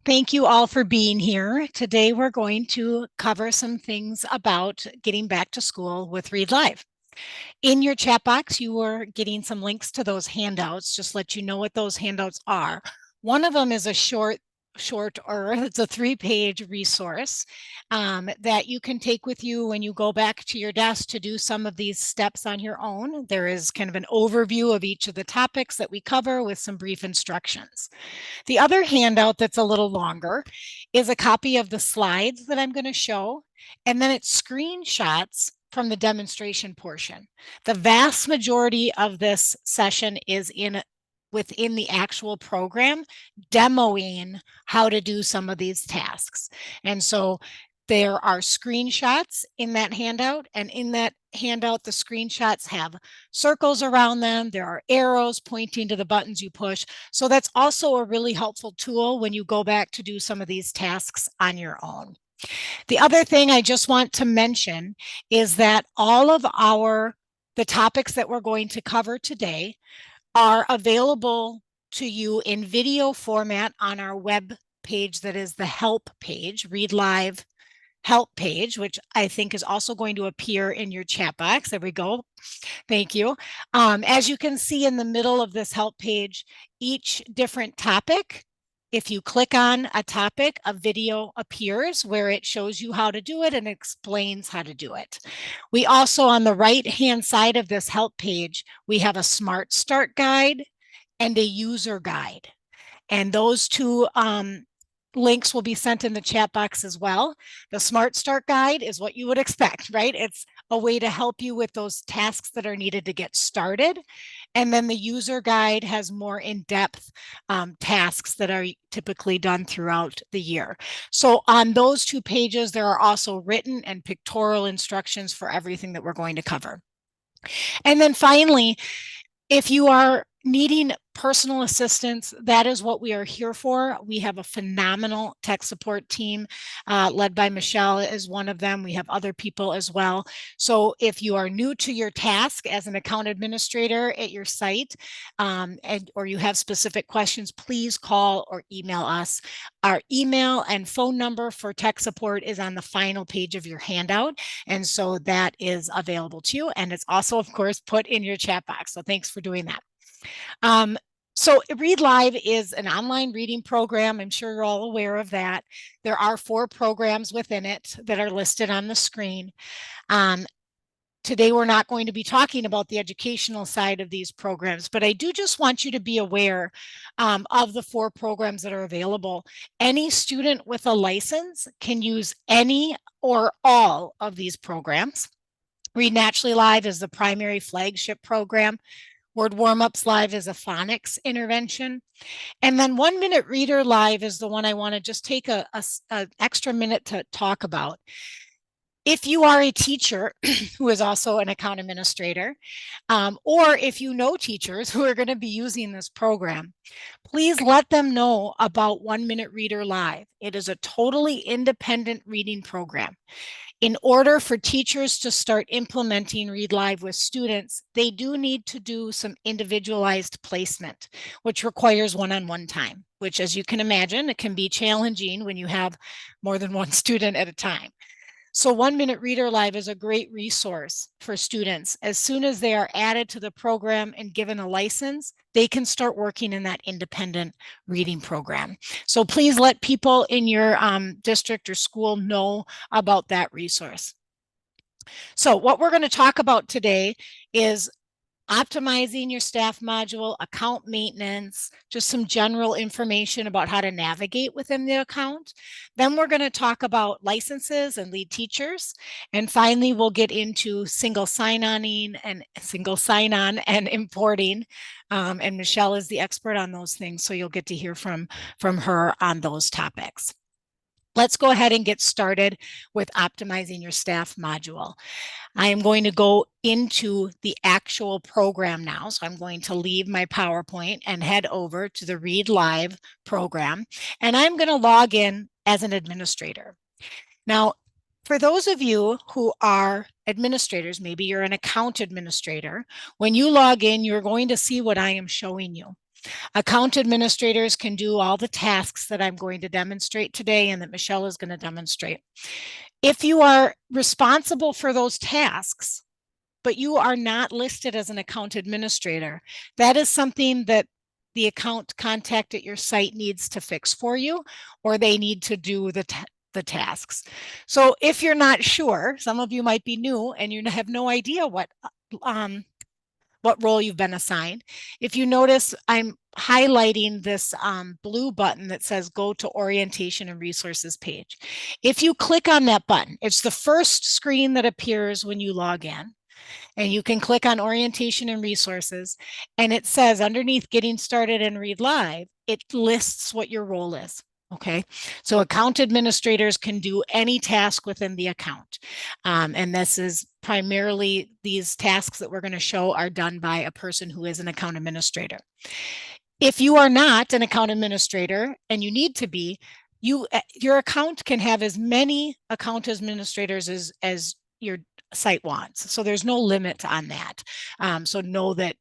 Thank you all for being here. Today we're going to cover some things about getting back to school with Read Live. In your chat box, you are getting some links to those handouts. Just let you know what those handouts are. One of them is a or it's a 3-page resource that you can take with you when you go back to your desk to do some of these steps on your own. There is kind of an overview of each of the topics that we cover with some brief instructions. The other handout that's a little longer is a copy of the slides that I'm going to show, and then it's screenshots from the demonstration portion. The vast majority of this session is within the actual program, demoing how to do some of these tasks. And so there are screenshots in that handout, and in that handout, the screenshots have circles around them. There are arrows pointing to the buttons you push. So that's also a really helpful tool when you go back to do some of these tasks on your own. The other thing I just want to mention is that all of the topics that we're going to cover today are available to you in video format on our web page that is the help page, Read Live help page, which I think is also going to appear in your chat box. There we go. Thank you. As you can see in the middle of this help page, each different topic, if you click on a topic, a video appears where it shows you how to do it and explains how to do it. We also, on the right-hand side of this help page, we have a Smart Start guide and a user guide. And those two links will be sent in the chat box as well. The Smart Start guide is what you would expect, right? It's a way to help you with those tasks that are needed to get started. And then the user guide has more in-depth tasks that are typically done throughout the year. So on those two pages, there are also written and pictorial instructions for everything that we're going to cover. And then finally, if you are needing personal assistance, that is what we are here for. We have a phenomenal tech support team led by Michelle is one of them. We have other people as well. So if you are new to your task as an account administrator at your site or you have specific questions, please call or email us. Our email and phone number for tech support is on the final page of your handout. And so that is available to you. And it's also, of course, put in your chat box. So thanks for doing that. So Read Live is an online reading program. I'm sure you're all aware of that. There are 4 programs within it that are listed on the screen. Today, we're not going to be talking about the educational side of these programs, but I do just want you to be aware of the 4 programs that are available. Any student with a license can use any or all of these programs. Read Naturally Live is the primary flagship program. Word Warm-Ups Live is a phonics intervention. And then 1 Minute Reader Live is the one I want to just take an extra minute to talk about. If you are a teacher who is also an account administrator, or if you know teachers who are going to be using this program, please let them know about 1 Minute Reader Live. It is a totally independent reading program. In order for teachers to start implementing Read Live with students, they do need to do some individualized placement, which requires one-on-one time, which, as you can imagine, it can be challenging when you have more than one student at a time. So 1 Minute Reader Live is a great resource for students. As soon as they are added to the program and given a license, they can start working in that independent reading program. So please let people in your district or school know about that resource. So what we're going to talk about today is optimizing your staff module, account maintenance, just some general information about how to navigate within the account. Then we're going to talk about licenses and lead teachers. And finally, we'll get into single sign-on and importing. And Michelle is the expert on those things, so you'll get to hear from her on those topics. Let's go ahead and get started with optimizing your staff module. I am going to go into the actual program now. So I'm going to leave my PowerPoint and head over to the Read Live program. And I'm going to log in as an administrator. Now, for those of you who are administrators, maybe you're an account administrator, when you log in, you're going to see what I am showing you. Account administrators can do all the tasks that I'm going to demonstrate today and that Michelle is going to demonstrate. If you are responsible for those tasks, but you are not listed as an account administrator, that is something that the account contact at your site needs to fix for you, or they need to do the tasks. So if you're not sure, some of you might be new and you have no idea what role you've been assigned. If you notice, I'm highlighting this blue button that says go to orientation and resources page. If you click on that button, it's the first screen that appears when you log in. And you can click on orientation and resources, and it says underneath getting started and read live, it lists what your role is. Okay, so account administrators can do any task within the account. And this is primarily these tasks that we're going to show are done by a person who is an account administrator. If you are not an account administrator and you need to be, your account can have as many account administrators as your site wants. So there's no limit on that. So know that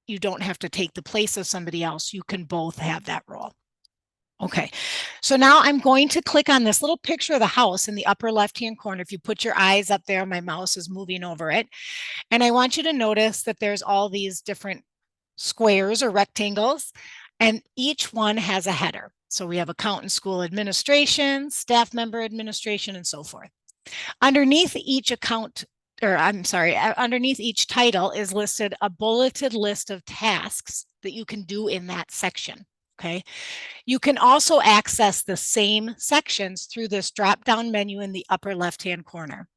you don't have to take the place of somebody else. You can both have that role. Okay, so now I'm going to click on this little picture of the house in the upper left-hand corner. If you put your eyes up there, my mouse is moving over it. And I want you to notice that there's all these different squares or rectangles, and each one has a header. So we have account and school administration, staff member administration, and so forth. Underneath each account, or I'm sorry, underneath each title is listed a bulleted list of tasks that you can do in that section. Okay. You can also access the same sections through this drop-down menu in the upper left-hand corner.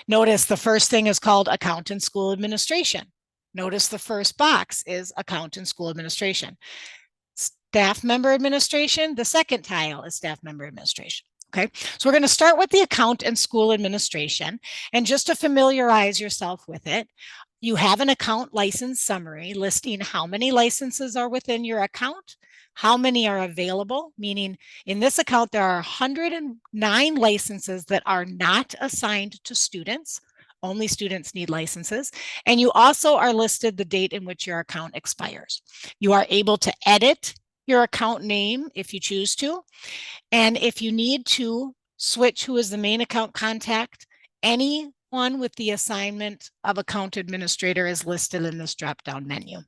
Notice the first thing is called account and school administration. Notice the first box is account and school administration. Staff member administration, the second tile is staff member administration. Okay, so we're going to start with the account and school administration. And just to familiarize yourself with it, you have an account license summary listing how many licenses are within your account, how many are available, meaning in this account, there are 109 licenses that are not assigned to students. Only students need licenses. And you also are listed the date in which your account expires. You are able to edit your account name if you choose to. And if you need to switch who is the main account contact, anyone with the assignment of account administrator is listed in this drop-down menu.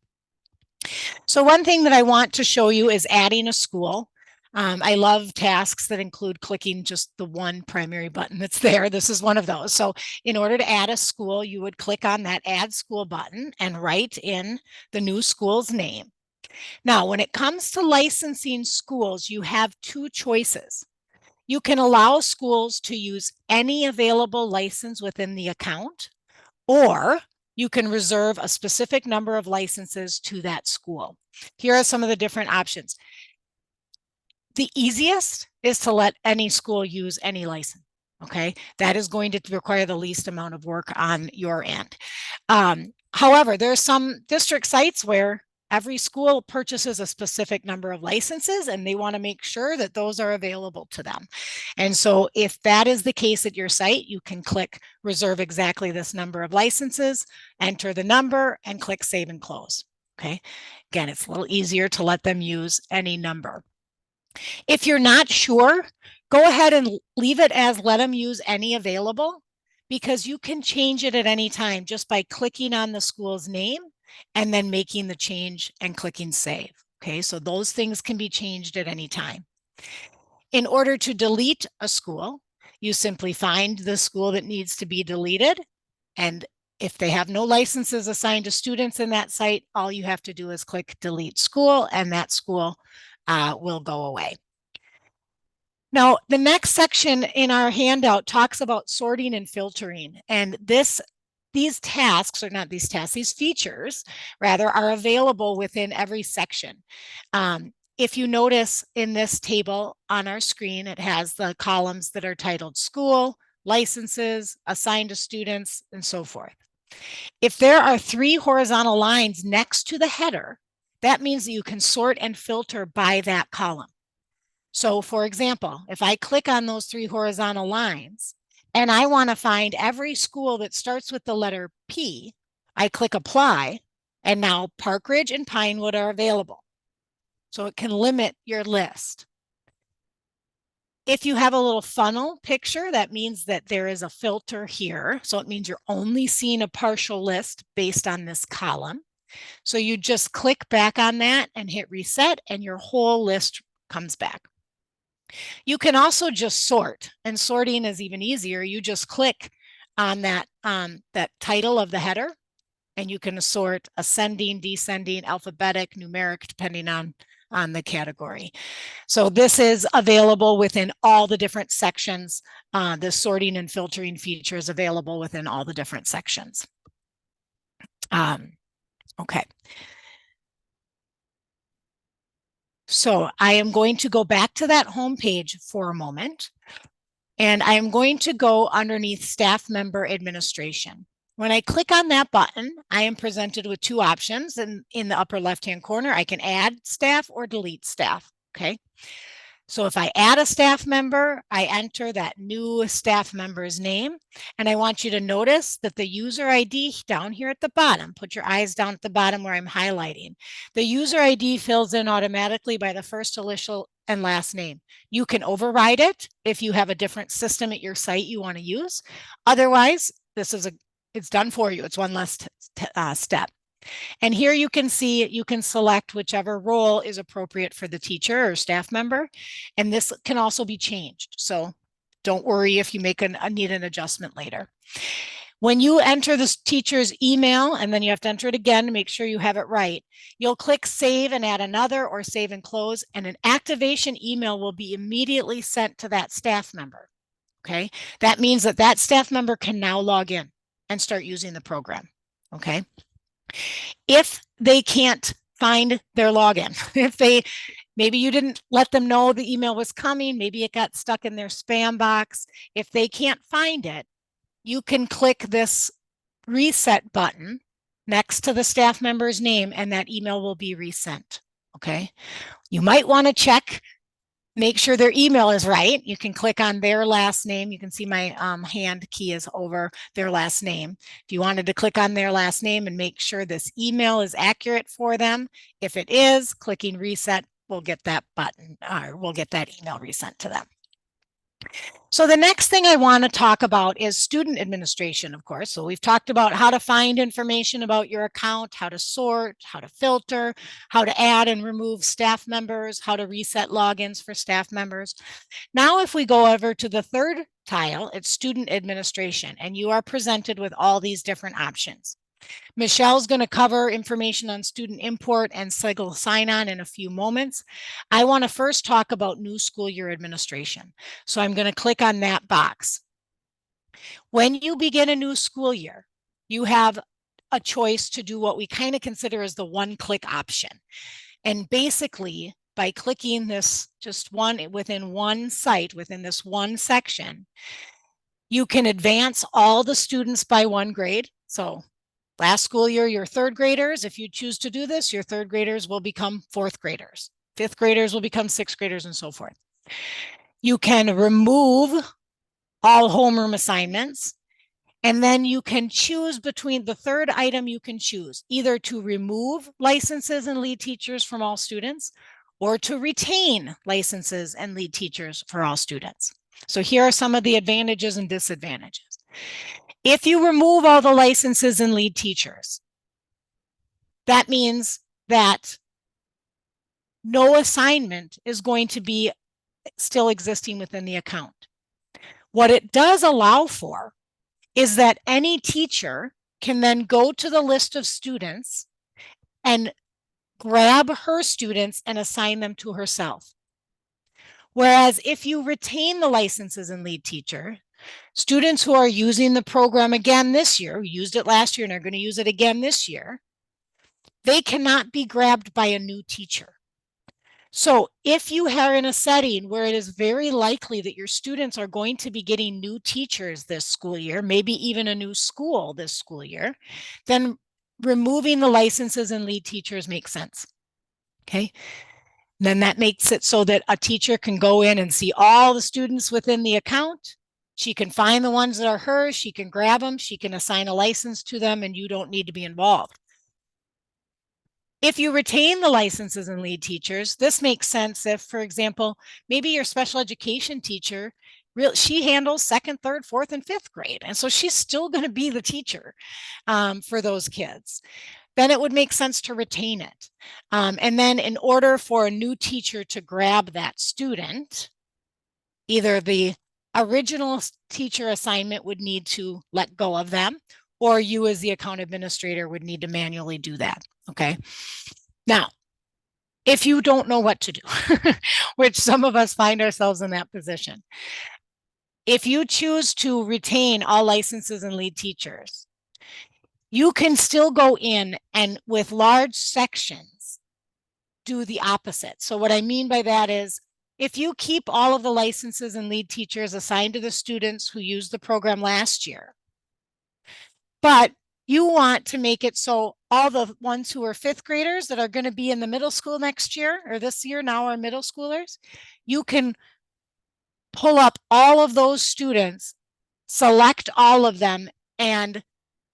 So one thing that I want to show you is adding a school. I love tasks that include clicking just the one primary button that's there. This is one of those. So in order to add a school, you would click on that add school button and write in the new school's name. Now, when it comes to licensing schools, you have two choices. You can allow schools to use any available license within the account, or you can reserve a specific number of licenses to that school. Here are some of the different options. The easiest is to let any school use any license. Okay, that is going to require the least amount of work on your end. However, there are some district sites where every school purchases a specific number of licenses and they want to make sure that those are available to them. And so if that is the case at your site, you can click reserve exactly this number of licenses, enter the number, and click save and close. Okay, again, it's a little easier to let them use any number. If you're not sure, go ahead and leave it as let them use any available, because you can change it at any time just by clicking on the school's name and then making the change and clicking save. Okay, so those things can be changed at any time. In order to delete a school, you simply find the school that needs to be deleted. And if they have no licenses assigned to students in that site, all you have to do is click delete school and that school will go away. Now, the next section in our handout talks about sorting and filtering. And these tasks, or not these tasks, these features, rather, are available within every section. If you notice in this table on our screen, it has the columns that are titled school, licenses, assigned to students, and so forth. If there are 3 horizontal lines next to the header, that means that you can sort and filter by that column. So for example, if I click on those 3 horizontal lines and I want to find every school that starts with the letter P, I click apply, and now Park Ridge and Pinewood are available. So it can limit your list. If you have a little funnel picture, that means that there is a filter here. So it means you're only seeing a partial list based on this column. So you just click back on that and hit reset, and your whole list comes back. You can also just sort, and sorting is even easier. You just click on that title of the header, and you can sort ascending, descending, alphabetic, numeric, depending on the category. So this is available within all the different sections. The sorting and filtering feature is available within all the different sections. Okay. So I am going to go back to that home page for a moment, and I am going to go underneath staff member administration. When I click on that button, I am presented with two options. And in the upper left-hand corner, I can add staff or delete staff. Okay. So if I add a staff member, I enter that new staff member's name. And I want you to notice that the user ID down here at the bottom, put your eyes down at the bottom where I'm highlighting. The user ID fills in automatically by the first initial and last name. You can override it if you have a different system at your site you want to use. Otherwise, it's done for you. It's one less step. And here you can see, you can select whichever role is appropriate for the teacher or staff member. And this can also be changed. So don't worry if you need an adjustment later. When you enter the teacher's email, and then you have to enter it again to make sure you have it right, you'll click save and add another, or save and close, and an activation email will be immediately sent to that staff member. Okay, that means that that staff member can now log in and start using the program. Okay. If they can't find their login, maybe you didn't let them know the email was coming, maybe it got stuck in their spam box. If they can't find it, you can click this reset button next to the staff member's name, and that email will be resent. Okay. You might want to check, make sure their email is right. You can click on their last name. You can see my hand key is over their last name. If you wanted to click on their last name and make sure this email is accurate for them, if it is, clicking reset will get that button, or we'll get that email resent to them. So the next thing I want to talk about is student administration, of course. So we've talked about how to find information about your account, how to sort, how to filter, how to add and remove staff members, how to reset logins for staff members. Now, if we go over to the third tile, it's student administration, and you are presented with all these different options. Michelle's going to cover information on student import and single sign-on in a few moments. I want to first talk about new school year administration. So I'm going to click on that box. When you begin a new school year, you have a choice to do what we kind of consider as the one-click option. And basically, by clicking this within one site, within this one section, you can advance all the students by one grade. So last school year, your third graders, if you choose to do this, your third graders will become fourth graders. Fifth graders will become sixth graders, and so forth. You can remove all homeroom assignments, and then you can choose between the third item. You can choose either to remove licenses and lead teachers from all students, or to retain licenses and lead teachers for all students. So here are some of the advantages and disadvantages. If you remove all the licenses and lead teachers, that means that no assignment is going to be still existing within the account. What it does allow for is that any teacher can then go to the list of students and grab her students and assign them to herself. Whereas if you retain the licenses and lead teacher, students who are using the program again this year, who used it last year and are going to use it again this year, they cannot be grabbed by a new teacher. So if you are in a setting where it is very likely that your students are going to be getting new teachers this school year, maybe even a new school this school year, then removing the licenses and lead teachers makes sense. Okay. Then that makes it so that a teacher can go in and see all the students within the account. She can find the ones that are hers, she can grab them, she can assign a license to them, and you don't need to be involved. If you retain the licenses and lead teachers, this makes sense if, for example, maybe your special education teacher, she handles second, third, fourth, and fifth grade. And so she's still going to be the teacher for those kids. Then it would make sense to retain it. And then in order for a new teacher to grab that student, either the original teacher assignment would need to let go of them, or you as the account administrator would need to manually do that. Okay. Now, if you don't know what to do, which some of us find ourselves in that position, if you choose to retain all licenses and lead teachers, you can still go in and with large sections do the opposite. So what I mean by that is, if you keep all of the licenses and lead teachers assigned to the students who used the program last year, but you want to make it so all the ones who are fifth graders that are going to be in the middle school next year or this year now are middle schoolers, you can pull up all of those students, select all of them, and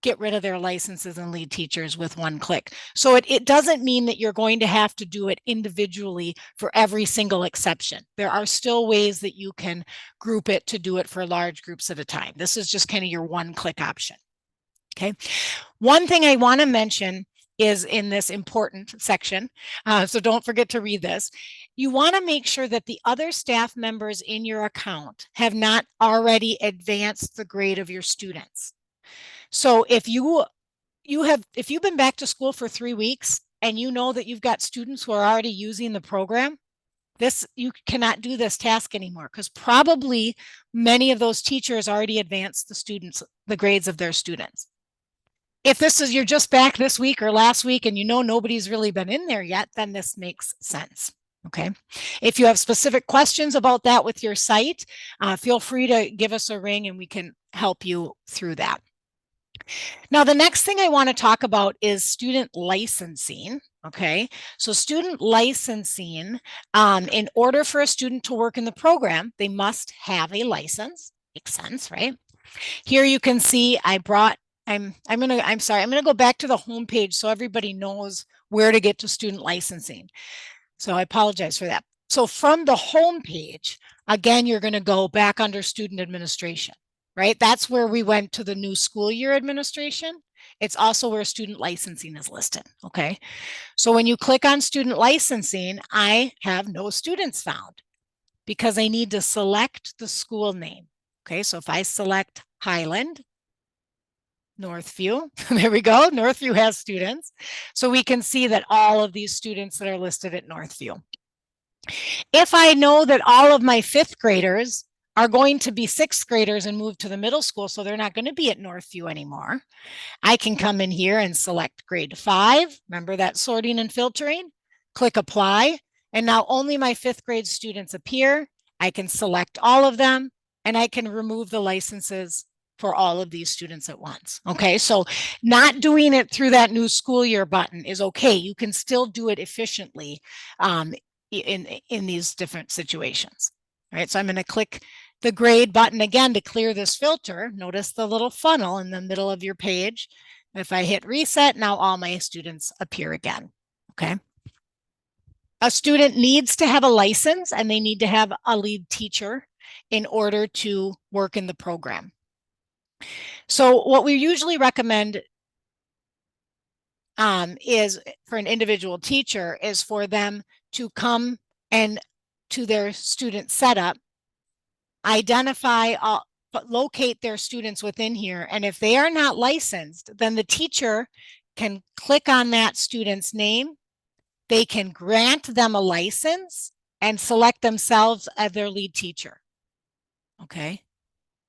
get rid of their licenses and lead teachers with one click. So it doesn't mean that you're going to have to do it individually for every single exception. There are still ways that you can group it to do it for large groups at a time. This is just kind of your one-click option. Okay. One thing I want to mention is in this important section, so don't forget to read this. You want to make sure that the other staff members in your account have not already advanced the grade of your students. So if you've been back to school for 3 weeks and you know that you've got students who are already using the program, you cannot do this task anymore because probably many of those teachers already advanced the grades of their students. If you're just back this week or last week and you know nobody's really been in there yet, then this makes sense. Okay. If you have specific questions about that with your site, feel free to give us a ring and we can help you through that. Now, the next thing I want to talk about is student licensing. Okay, so student licensing, in order for a student to work in the program, they must have a license. Makes sense, right? Here you can see I'm going to go back to the home page so everybody knows where to get to student licensing. So I apologize for that. So from the home page, again, you're going to go back under student administration. Right? That's where we went to the new school year administration. It's also where student licensing is listed. Okay. So when you click on student licensing, I have no students found because I need to select the school name. Okay. So if I select Highland, Northview, there we go. Northview has students. So we can see that all of these students that are listed at Northview. If I know that all of my fifth graders are going to be sixth graders and move to the middle school, so they're not going to be at Northview anymore, I can come in here and select grade 5. Remember that sorting and filtering? Click apply. And now only my fifth grade students appear. I can select all of them and I can remove the licenses for all of these students at once. Okay, so not doing it through that new school year button is okay. You can still do it efficiently in these different situations. All right, so I'm going to click the grade button again to clear this filter. Notice the little funnel in the middle of your page. If I hit reset, now all my students appear again. Okay. A student needs to have a license and they need to have a lead teacher in order to work in the program. So what we usually recommend is for an individual teacher is for them to come and to their student setup, identify, locate their students within here. And if they are not licensed, then the teacher can click on that student's name. They can grant them a license and select themselves as their lead teacher. Okay.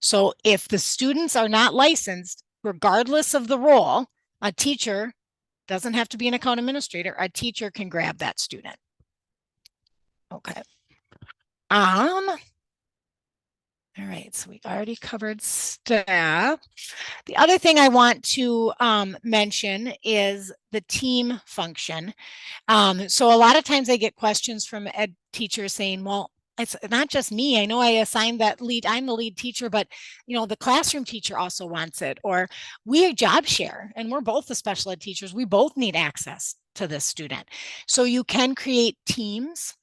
So if the students are not licensed, regardless of the role, a teacher doesn't have to be an account administrator. A teacher can grab that student. Okay. All right, so we already covered staff. The other thing I want to mention is the team function. So a lot of times I get questions from ed teachers saying, well, it's not just me. I know I assigned that lead. I'm the lead teacher, but the classroom teacher also wants it. Or we job share and we're both the special ed teachers. We both need access to this student. So you can create teams,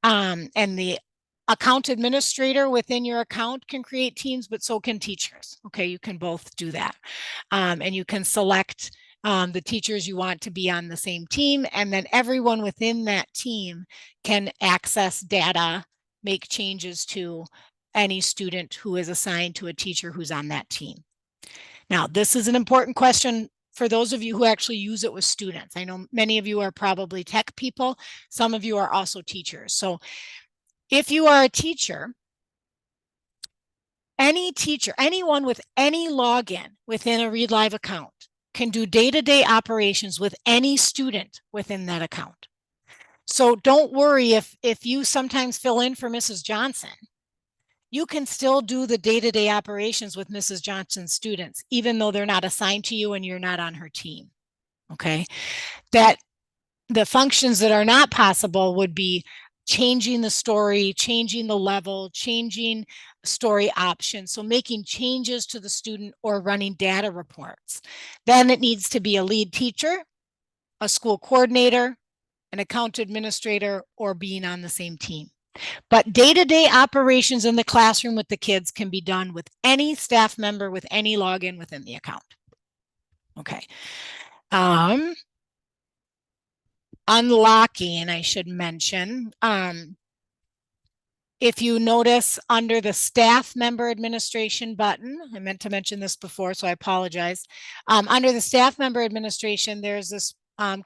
and the account administrator within your account can create teams, but so can teachers. Okay, you can both do that. And you can select the teachers you want to be on the same team, and then everyone within that team can access data, make changes to any student who is assigned to a teacher who's on that team. Now, this is an important question for those of you who actually use it with students. I know many of you are probably tech people. Some of you are also teachers. So if you are a teacher, any teacher, anyone with any login within a Read Live account can do day-to-day operations with any student within that account. So don't worry if you sometimes fill in for Mrs. Johnson, you can still do the day-to-day operations with Mrs. Johnson's students, even though they're not assigned to you and you're not on her team. Okay. That the functions that are not possible would be changing the story, changing the level, changing story options. So making changes to the student or running data reports. Then it needs to be a lead teacher, a school coordinator, an account administrator, or being on the same team. But day-to-day operations in the classroom with the kids can be done with any staff member with any login within the account. Okay. Unlocking, I should mention. If you notice under the staff member administration button, I meant to mention this before, so I apologize. Under the staff member administration, there's this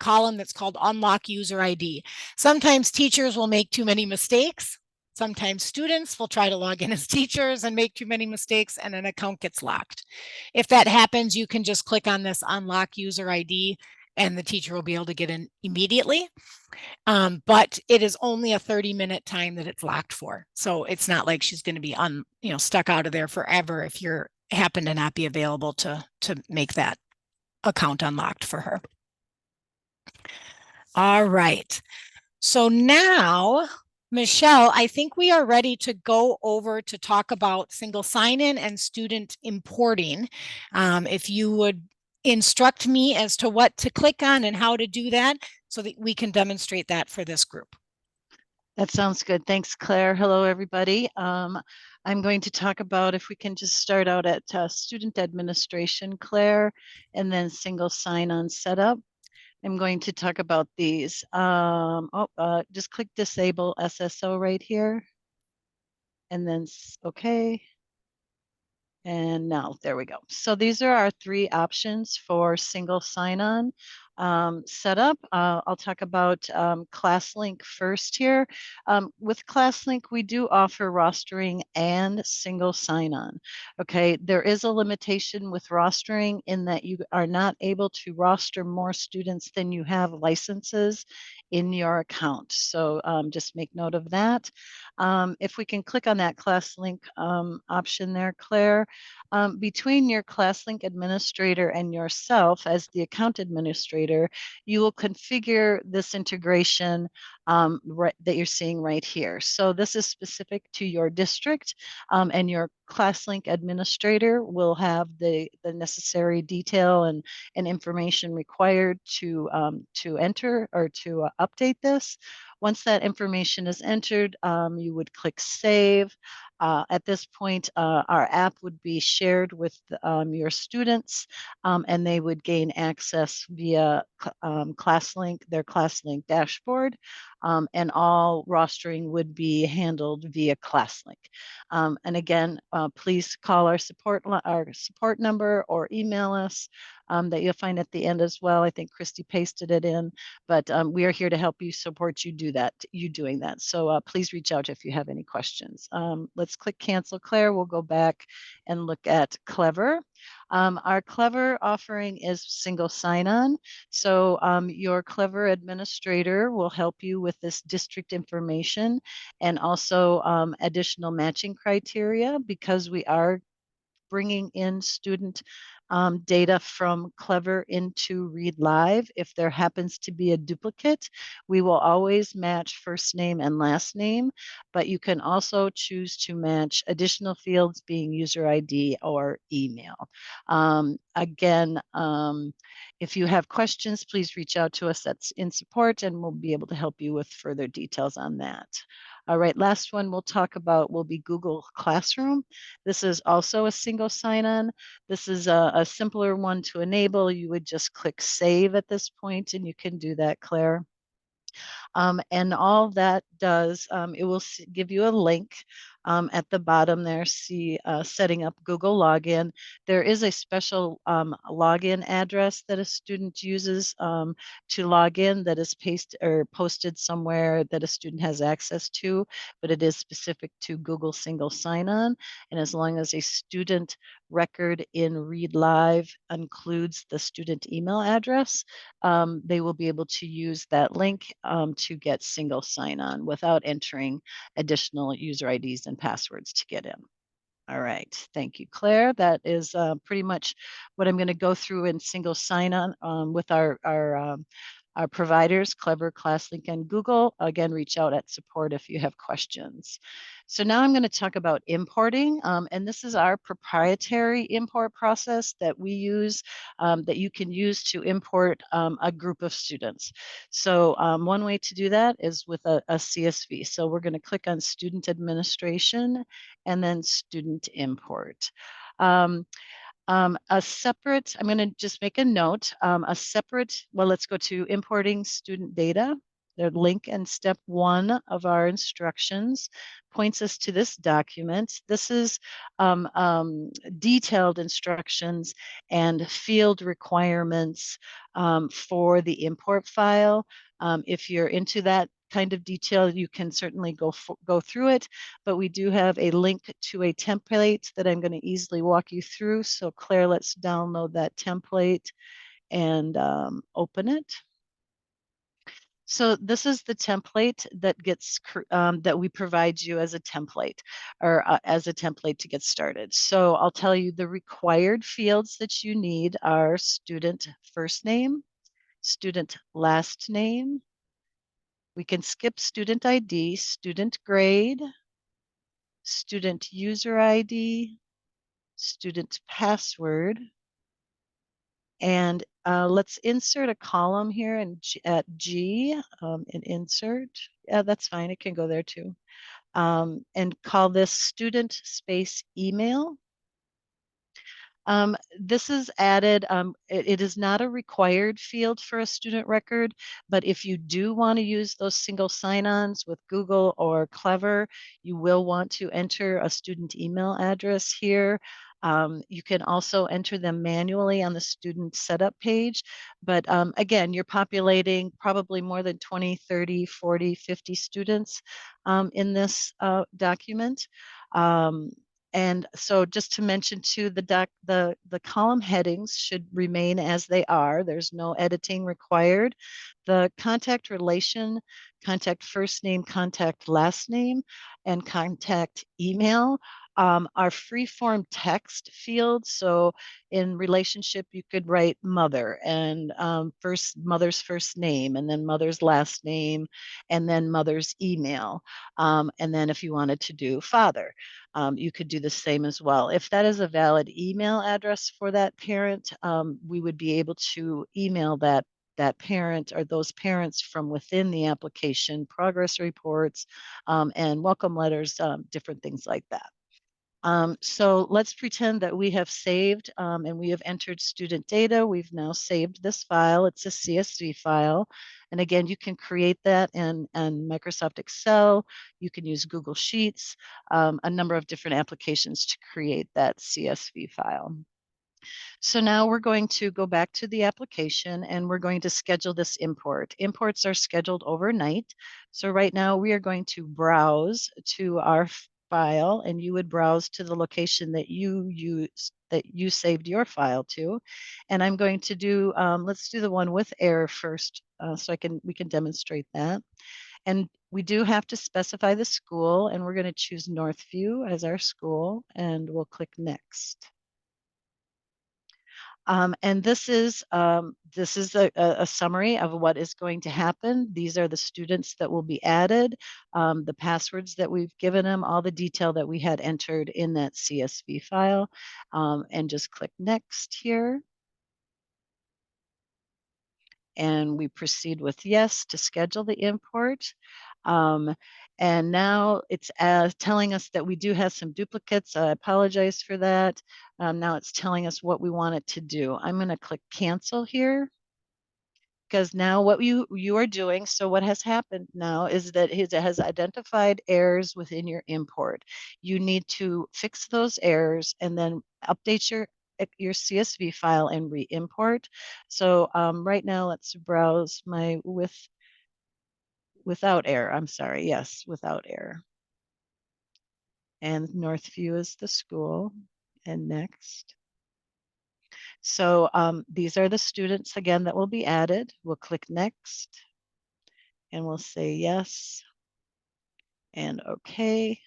column that's called Unlock User ID. Sometimes teachers will make too many mistakes. Sometimes students will try to log in as teachers and make too many mistakes and an account gets locked. If that happens, you can just click on this Unlock User ID and the teacher will be able to get in immediately. But it is only a 30-minute time that it's locked for. So it's not like she's going to be stuck out of there forever if you happen to not be available to make that account unlocked for her. All right. So now, Michelle, I think we are ready to go over to talk about single sign-in and student importing. If you would instruct me as to what to click on and how to do that so that we can demonstrate that for this group. That sounds good. Thanks, Claire. Hello, everybody. I'm going to talk about, if we can just start out at student administration, Claire, and then single sign-on setup. I'm going to talk about these. Just click disable SSO right here. And then, okay. And now there we go. So these are our three options for single sign-on setup. I'll talk about ClassLink first here. With ClassLink, we do offer rostering and single sign-on. Okay, there is a limitation with rostering in that you are not able to roster more students than you have licenses in your account. So just make note of that. If we can click on that ClassLink option there, Claire, between your ClassLink administrator and yourself as the account administrator, you will configure this integration that you're seeing right here. So this is specific to your district, and your ClassLink administrator will have the necessary detail and information required to enter or to update this. Once that information is entered, you would click save. At this point, our app would be shared with your students, and they would gain access via ClassLink, their ClassLink dashboard, and all rostering would be handled via ClassLink. And again, please call our support number or email us that you'll find at the end as well. I think Christy pasted it in, but we are here to help you, support you doing that. So please reach out if you have any questions. Let's click cancel, Claire. We'll go back and look at Clever. Our Clever offering is single sign-on. So your Clever administrator will help you with this district information and also additional matching criteria, because we are bringing in student data from Clever into Read Live. If there happens to be a duplicate, we will always match first name and last name, but you can also choose to match additional fields being user ID or email. Again, If you have questions, please reach out to us that's in support and we'll be able to help you with further details on that. All right, last one we'll talk about will be Google Classroom. This is also a single sign-on. This is a simpler one to enable. You would just click save at this point and you can do that, Claire. And all that does, it will give you a link at the bottom there, see setting up Google login. There is a special login address that a student uses to log in that is posted somewhere that a student has access to, but it is specific to Google single sign-on. And as long as a student record in Read Live includes the student email address, they will be able to use that link to get single sign-on without entering additional user IDs and passwords to get in. All right, thank you, Claire. That is pretty much what I'm going to go through in single sign-on with our providers, Clever, ClassLink, and Google. Again, reach out at support if you have questions. So now I'm going to talk about importing, and this is our proprietary import process that we use, that you can use to import a group of students. So one way to do that is with a CSV. So we're going to click on Student Administration and then Student Import. A separate, I'm going to just make a note, a separate, well, let's go to importing student data. The link in step 1 of our instructions points us to this document. This is detailed instructions and field requirements for the import file. If you're into that kind of detail, you can certainly go through it, but we do have a link to a template that I'm going to easily walk you through. So Claire, let's download that template and open it. So this is the template that gets that we provide you as a template or as a template to get started. So I'll tell you the required fields that you need are student first name, student last name. We can skip student ID, student grade, student user ID, student password, and let's insert a column here at G and insert. Yeah, that's fine. It can go there too. And call this student space email. This is added, it is not a required field for a student record, but if you do want to use those single sign-ons with Google or Clever, you will want to enter a student email address here. You can also enter them manually on the student setup page, but again, you're populating probably more than 20, 30, 40, 50 students in this document. And so just to mention too, the column headings should remain as they are. There's no editing required. The contact relation, contact first name, contact last name, and contact email are free-form text fields. So in relationship, you could write mother and mother's first name, and then mother's last name, and then mother's email. And then if you wanted to do father, you could do the same as well. If that is a valid email address for that parent, we would be able to email that parent or those parents from within the application, progress reports, and welcome letters, different things like that. So let's pretend that we have saved and we have entered student data. We've now saved this file. It's a CSV file. And again, you can create that in Microsoft Excel. You can use Google Sheets, a number of different applications to create that CSV file. So now we're going to go back to the application and we're going to schedule this import. Imports are scheduled overnight. So right now we are going to browse to our file, and you would browse to the location that you saved your file to. And I'm going to do, let's do the one with error first, so we can demonstrate that. And we do have to specify the school, and we're going to choose Northview as our school, and we'll click next. And this is a summary of what is going to happen. These are the students that will be added, the passwords that we've given them, all the detail that we had entered in that CSV file, and just click next here. and we proceed with yes to schedule the import. Um, and now it's telling us that we do have some duplicates. I apologize for that. Now it's telling us what we want it to do. I'm going to click cancel here because now what you are doing, so what has happened now is that it has identified errors within your import. You need to fix those errors and then update your CSV file and re-import. So right now, let's browse my without error. I'm sorry, yes, without error. And Northview is the school. And next. So these are the students again that will be added. We'll click next and we'll say yes and okay.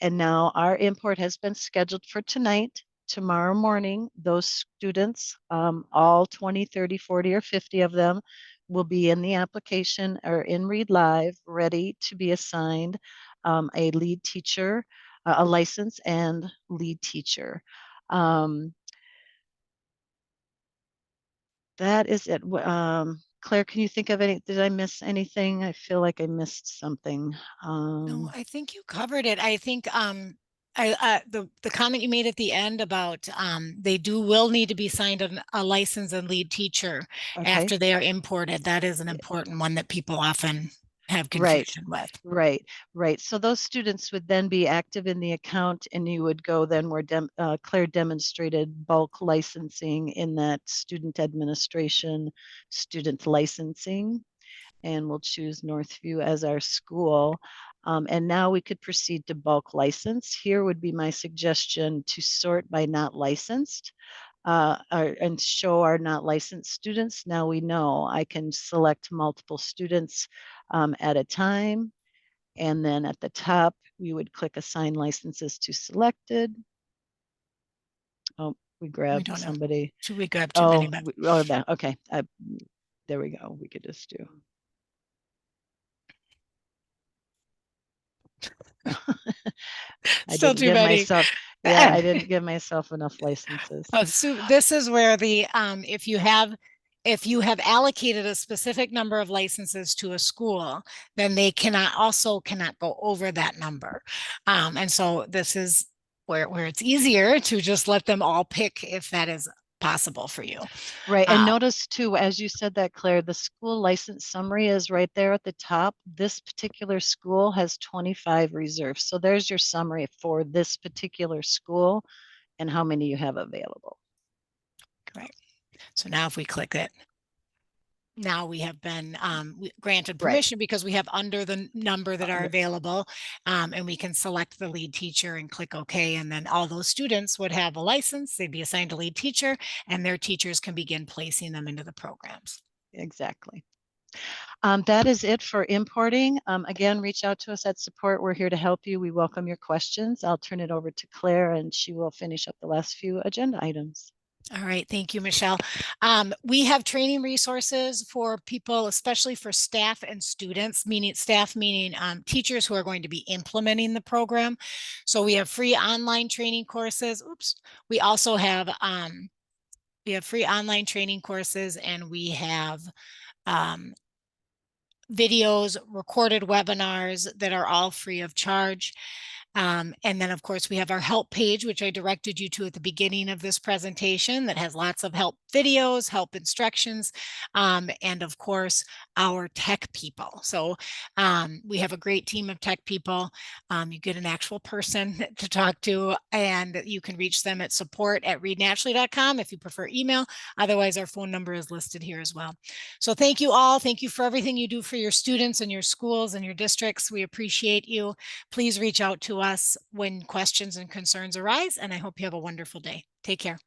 And now our import has been scheduled for tonight. Tomorrow morning, those students, all 20, 30, 40, or 50 of them will be in the application or in Read Live, ready to be assigned a lead teacher, a license and lead teacher. That is it. Claire, can you think of any, did I miss anything? I feel like I missed something. No, I think you covered it. I think the comment you made at the end about they will need to be signed a license and lead teacher Okay. after they are imported. That is an important one that people often have Right. confusion with. Right, right. So those students would then be active in the account and you would go then where Claire demonstrated bulk licensing in that student administration, student licensing, and we'll choose Northview as our school. And now we could proceed to bulk license. Here would be my suggestion to sort by not licensed. And show our not licensed students. Now we know I can select multiple students at a time. And then at the top, we would click assign licenses to selected. Oh, we We grabbed don't have, somebody. should we grab too many? Oh, oh, that, okay. There we go. We could just do. I Still didn't too give many. myself, yeah, I didn't give myself enough licenses. Oh, so this is where the if you have allocated a specific number of licenses to a school, then they cannot go over that number. And so this is where it's easier to just let them all pick if that is possible for you. Right. And notice too, as you said that, Claire, the school license summary is right there at the top. This particular school has 25 reserves. So there's your summary for this particular school and how many you have available. Right. So now if we click it, now we have been granted Right. permission because we have under the number that are available, and we can select the lead teacher and click OK. And then all those students would have a license. They'd be assigned a lead teacher, and their teachers can begin placing them into the programs. Exactly. That is it for importing. Again, reach out to us at support. We're here to help you. We welcome your questions. I'll turn it over to Claire and she will finish up the last few agenda items. All right, thank you, Michelle. We have training resources for people, especially for staff and students, meaning teachers who are going to be implementing the program. So we have free online training courses. Oops. We also have free online training courses, and we have videos, recorded webinars that are all free of charge. And then, of course, we have our help page, which I directed you to at the beginning of this presentation, that has lots of help videos, help instructions, and of course, our tech people. So we have a great team of tech people. You get an actual person to talk to, and you can reach them at support@readnaturally.com if you prefer email. Otherwise, our phone number is listed here as well. So thank you all. Thank you for everything you do for your students and your schools and your districts. We appreciate you. Please reach out to us when questions and concerns arise, and I hope you have a wonderful day. Take care.